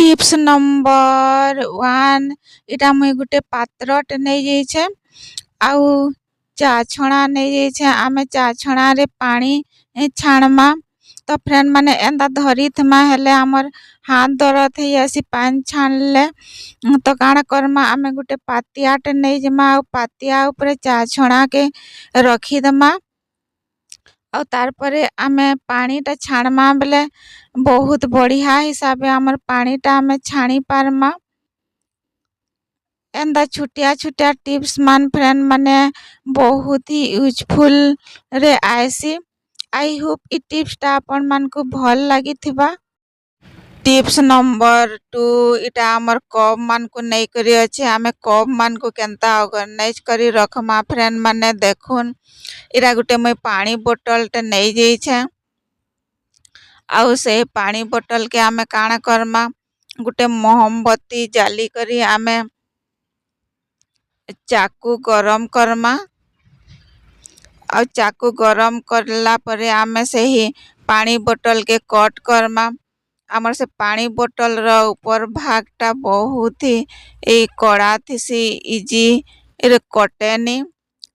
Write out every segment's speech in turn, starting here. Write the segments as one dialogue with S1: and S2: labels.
S1: Tips number 1 इटा मुई गुटे पात्रटे नहीं जाइछे आउ चा छणा नहीं जाइछे। आमे चा छणा रे पानी छाणमा तो फ्रेंड माने एंदा धरी थमा हेले हमर हाथ दर्द है आसी पानी छाणले तो काण करमा आमे गुटे पातियाटे नहीं जमा पातिया ऊपर चा छणा के रखी दमा और तारपरे आमे पानीटा छाणमा बेले बहुत बढ़िया हिसाबे हमर पानीटा आमे छाणी पारमा। एंदा छुटिया छुटिया टिप्स मान फ्रेंड माने बहुत ही यूजफुल रे आइसी। आई होप इ टिप्सटा आपण मान को भल लागी थिबा। टिप्स नंबर 2 इटा हमर कप मान को नहीं करी अच्छे। आमे कप मान को केंता ऑर्गेनाइज करी रखमा फ्रेंड माने देखुन इरा गुटे मैं पानी बोतल टे नहीं जाइछे आउ से पानी बोतल के आमे काना करमा गुटे मोमबत्ती जाली करी आमे चाकू गरम करमा और चाकू गरम करला परे आमे से ही पानी बोतल के कट करमा। आमर से पानी बोतल रो ऊपर भागटा बहुत ही कड़ा थी इजी रे कटेनी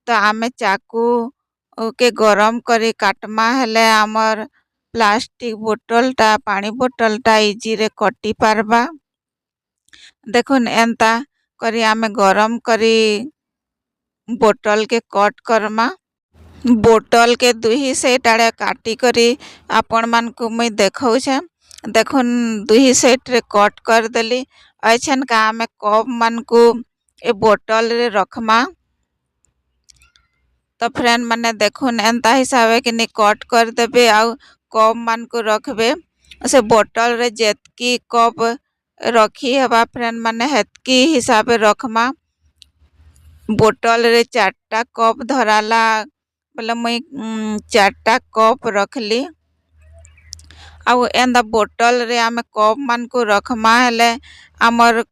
S1: तो आमे चाकू के गरम करी काटमा हेले आमर प्लास्टिक बोतलटा पानी बोतलटा इजी रे कटी पारबा। देखुन एंता करी आमे गरम करी बोतल के कट करमा। बोतल के दुही सेट आड़े काटी करी आपण मान को मुई देखाऊछे। देखुन दुही सेट रे कट कर देली ऐछन का आमे कप मान को ए बोतल रे रखमा तो फ्रेंड माने देखुन एंता हिसाबे कि नि कट कर देबे आउ कप मान को रखबे से बोतल रे जेतकी कप रखी हबा फ्रेंड माने हेतकी हिसाबे रखमा। बोतल रे 4टा कप धराला बोले मुई 4टा कप रखली आउ एंदा बोतल रे आमे कप मान को रखमा हेले हमर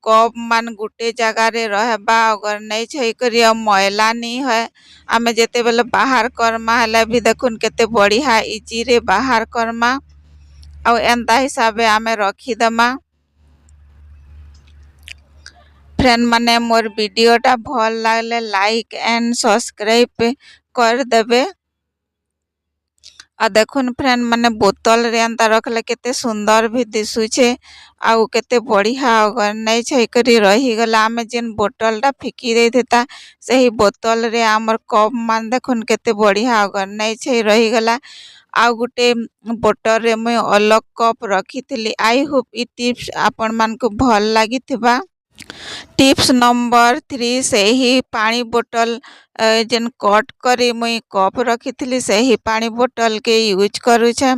S1: कप मान गुटे जगह रे रहबा अगर नहीं छै करी मैला नहीं है। आमे जेते बेले बाहर करमा हेले भी देखुन केते बढ़िया इजी रे बाहर करमा आउ एंदा हिसाबे आमे रखी दमा। फ्रेंड माने मोर वीडियोटा भल लागले लाइक एंड सब्सक्राइब कर देबे। आ देखुन फ्रेंड माने बोतल रे एंता रखले केते सुंदर भी दिसुछे आउ केते बढ़िया अगर नहीं छै करी रही गला आमे जेन बोतलटा फिकी दे देता सही बोतल रे हमर कप मान देखुन केते बढ़िया अगर नहीं छै रही गला आउ गुटे बोतल रे मैं अलग कप रखी थिली। आई होप इ टिप्स आपण मान को भल लागी थिबा। टिप्स नंबर 3 से ही पानी बोतल जेन कट करी मुई कप रखी थिली से ही पानी बोतल के यूज करूछे।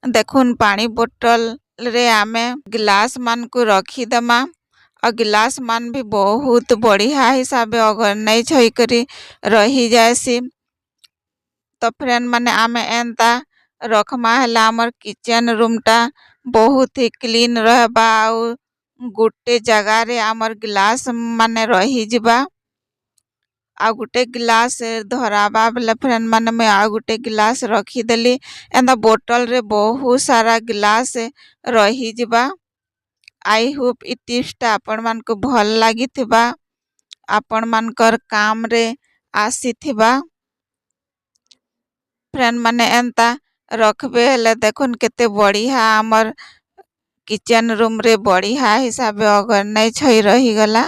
S1: देखुन पानी बोतल रे आमे गिलास मान को रखी दमा और गिलास मान भी बहुत बढ़िया हिसाबे अगर नहीं छै करी रही जायसी तो फ्रेंड माने आमे एंता रखमा हेला हमर किचन रूमटा बहुत ही क्लीन रहबा आउ गुटे जगह रे हमर गिलास माने रही जिबा आ गुटे गिलास धराबा बेले फ्रेंड माने मैं आ गुटे गिलास रखी देली एंदा बोतल रे बहुत सारा गिलास रही जिबा। आई होप इ टिप्सटा आपण मान को भल लागी थिबा आपण मानकर काम रे आसी थिबा। फ्रेंड माने एंता रखबे हेले देखुन केते बढ़िया हमर किचन रूम रे बढ़िया हिसाबे अगर नहीं छै रही गला।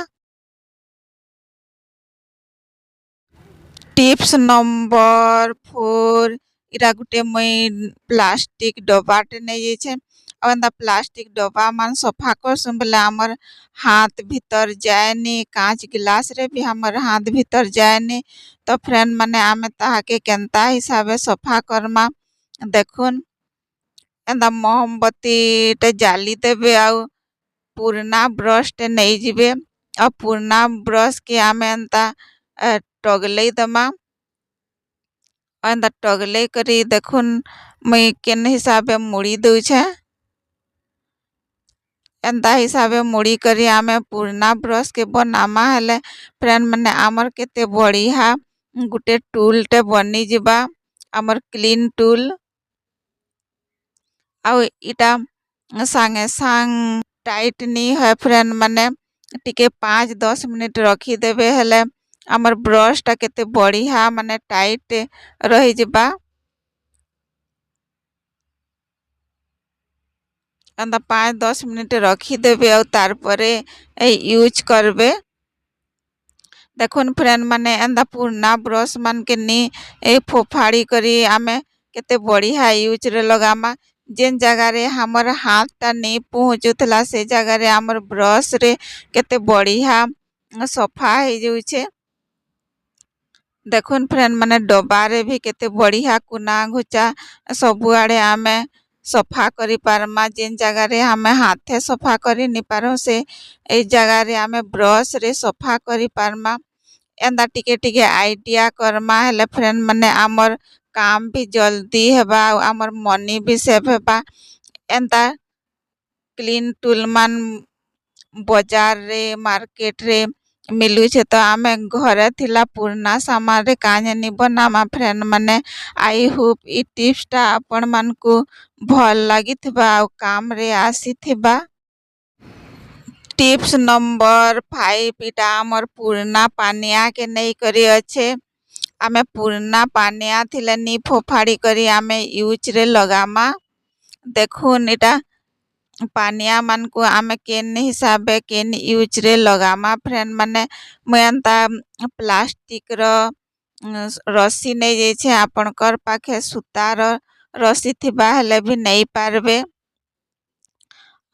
S1: टिप्स नंबर 4 इरा गुटे मुई प्लास्टिक डब्बाटे नहीं जाइछे और एंदा प्लास्टिक डब्बा मान सफा करसुन बेले हमर हाथ भीतर जायनी कांच गिलास रे भी हमर हाथ भीतर जायनी तो फ्रेंड माने आमे ताहाके केंता हिसाबे सफा करमा। देखुन एंदा मोमबत्ती टे जाली देबे आउ पुरना ब्रश टे नहीं जिबे और पुरना ब्रश के आमे एंता टगले दमा और एंता टगले करी देखुन मुई केन हिसाबे मुड़ी दूछे एंता हिसाबे मुड़ी करी आमे पुरना ब्रश के बनामा हेले फ्रेंड माने आमर केते बढ़िया गुटे टूल टे बनी जिबा आमर क्लीन टूल आउ इटा सांगे सांग टाइट नी है फ्रेंड माने टिके 5-10 मिनिट रखी देबे हेले हमर ब्रश टा केते बढ़िया माने टाइट रही जिबा अंदा 5-10 मिनिट रखी देबे और तार परे यूज करबे। देखुन फ्रेंड माने एंदा पुरना ब्रश मान के नी फोफाड़ी करी आमे केते बढ़िया यूज रे लगामा जेन जगह रे हमर हाथ ता नी पहुँचुतला से जगह रे हमर ब्रश रे केते बढ़िया सफा हो जाउछे। देखुन फ्रेंड माने डब्बा रे भी केते बढ़िया कुना घुचा सबुआड़े आमे सफा करी पारमा जेन जगह रे हमें हाथे सफा करी नी पारो से ए जगह रे आमे ब्रश रे सफा करी पारमा एंदा टिके टिके आइडिया करमा हेले फ्रेंड माने आमर काम भी जल्दी हेबा आमर मनी भी सेव हेबा। एंदा क्लीन टूल मान बजार रे मार्केट रे मिलुछे तो आमे घरे थिला पुरना सामान रे काहे नी बनामा फ्रेंड माने आई होप ई टिप्स टा आपण मान को भल लागिथिबा आ काम रे आसीथिबा। टिप्स नंबर 5 इटा आमर पुरना पानिया के नहीं करी अच्छे आमे पुरना पानिया थिले नी फोफाड़ी करी आमे यूज रे लगामा। देखुन इटा पानिया मान को आमे केन हिसाबे केन यूज रे लगामा फ्रेंड माने मयंता प्लास्टिक रो रस्सी नहीं जाइछे आपनकर पाखे सूतार रस्सी थिबा हेले भी नहीं पारबे।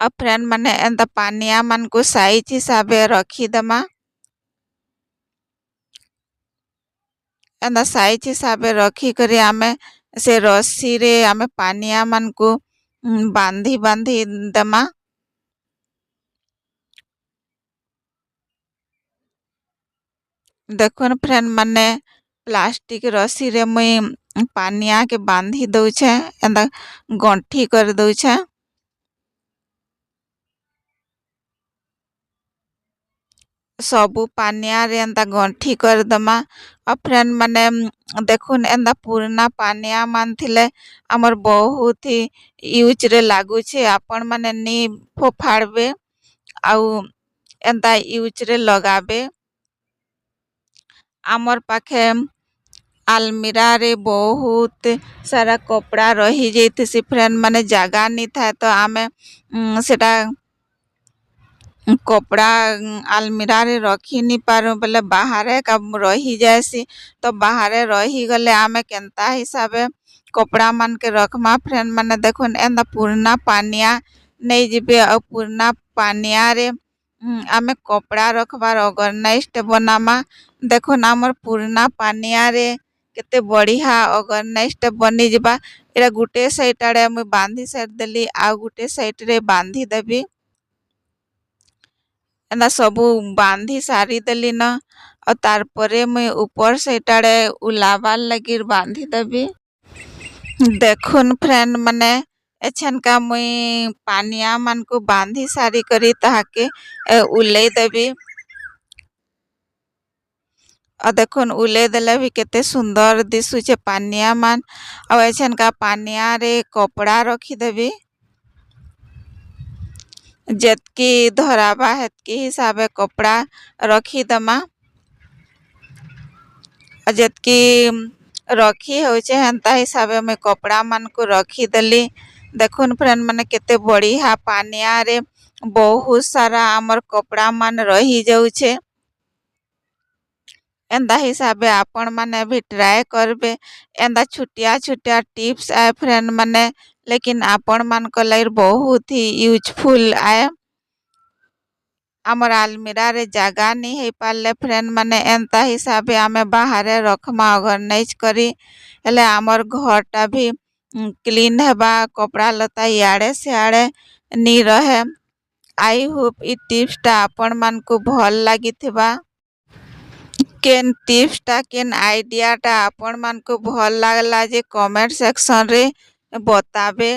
S1: अब फ्रेंड माने एंता पानिया मान को साइज हिसाबे रखी दमा एंता साइज हिसाबे रखी करी आमे से रस्सी रे आमे पानिया मान को बांधी बांधी दमा। देखुन फ्रेंड माने प्लास्टिक रस्सी रे मुई पानिया के बांधी दउछे एंता गंठी कर दउछे। सबू पानिया रे एंता गंठी कर दमा और फ्रेंड माने देखुन एंता पुरना पानिया मान थिले हमर बहुत ही यूज रे लागुछे आपण माने नी फोफाड़बे आउ एंता यूज रे लगाबे। आमर पाखे आलमीरा रे बहुत सारा कपड़ा रही जाइथिसी फ्रेंड माने जगह नी थाए तो आमे सेटा कपड़ा आलमीरा रे रखी नी पारू बोले बाहर का रही जाएसी तो बाहर रही गले आमे केनता हिसाबे कपड़ा मान के रखमा फ्रेंड माने देखुन एंदा पुरना पानिया नहीं जिबे और पुरना पानिया रे आमे कपड़ा रखबार ऑर्गेनाइज्ड बनामा। देखुन आमर पुरना पानिया रे केते बढ़िया ऑर्गेनाइज्ड बनी जिबा एरा गुटे साइड आड़े मुई बांधी साइड देली आ गुटे साइड रे बांधी देबी एंदा सबू बांधी सारी देली न और तार परे मुई ऊपर साइड आड़े उलाबार लगी बांधी देबी। देखुन फ्रेंड माने एछन का मुई पानिया मान को बांधी सारी करी ताहाके उले देबी और देखुन उले देले भी केते सुंदर दिसुचे पानिया मान और एछन का पानिया रे कपड़ा रखी देबी जेतकी धराबा हेतकी हिसाबे कपड़ा रखी दमा जेतकी रखी होचे हेंता हिसाबे मैं कपड़ा मान को रखी देली। देखुन फ्रेंड माने केते बढ़िया पानिया रे बहुत सारा आमर कपड़ा मान रही जाउछे एंदा हिसाबे आपण माने भी ट्राई करबे एंदा छुटिया छुटिया टिप्स आए फ्रेंड माने लेकिन आपण मान को लाइर बहुत ही यूजफुल आए आमर आलमीरा रे जगह नहीं है पाले फ्रेंड माने एंता हिसाबे आमे बाहर रखमा ऑर्गेनाइज करी हेले आमर घरटा भी क्लीन हेबा कपड़ा लता इयाड़े सियाड़े नी रहे। आई होप ई टिप्स टा आपण मान को भल लागिथिबा केन टिप्स टा केन आइडिया टा आपण मान को भल लागला जे कमेंट सेक्शन रे बताबे।